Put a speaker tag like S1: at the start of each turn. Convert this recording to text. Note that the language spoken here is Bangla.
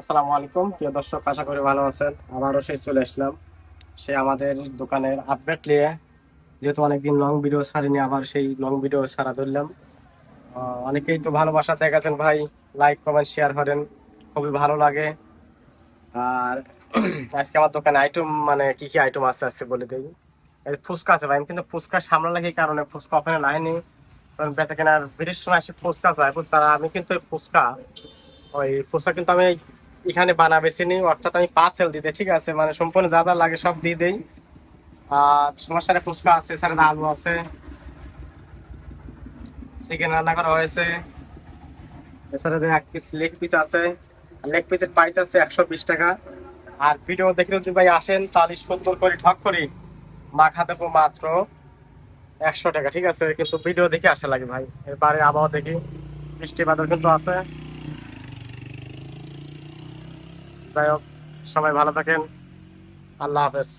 S1: আসসালামু আলাইকুম প্রিয় দর্শক, আশা করি ভালো আছেন। আবারও সেই চলে আসলাম সে আমাদের দোকানের আপডেট নিয়ে। যেহেতু অনেকদিন লং ভিডিও ছাড়িনি, আবার সেই লং ভিডিও ছাড়া ধরলাম। অনেকেই তো ভালোবাসা দেখাচ্ছেন ভাই, লাইক কমেন্ট শেয়ার করেন, খুবই ভালো লাগে। আর আজকে আমার দোকানে আইটেম মানে কি কি আইটেম আছে আজকে বলে দিই। এই ফুচকা আছে ভাই, আমি কিন্তু ফুচকা সামলালে এই কারণে ফুচকা ওখানে নাইনি, কারণ বেচা কেনার ভিড়ের সময় এসে ফুচকা যায় তারা। আমি কিন্তু এই ফুচকা ওই ফুচকা কিন্তু আমি এখানে বানাবেছি নি, অর্থাৎ আমি পার্সেল দিতে, ঠিক আছে, মানে সম্পূর্ণ যা যা লাগে সব দিয়ে দেই। আর সমস্যাটা ফুচকা আছে, এছাড়া আলু আছে, চিকেন রান্না করা হয়েছে, এছাড়া এক পিস লেগ পিস আছে। লেগ পিসের প্রাইস আছে 120 টাকা। আর ভিডিও দেখে যদি ভাই আসেন তাহলে সুন্দর করে ঠক করি মাখা দেবো মাত্র 100 টাকা, ঠিক আছে। কিন্তু ভিডিও দেখে আসা লাগে ভাই। এবারে আবহাওয়া দেখি, বৃষ্টি বাদল কিন্তু আছে। যাই হোক, সবাই ভালো থাকেন। আল্লাহ হাফেজ।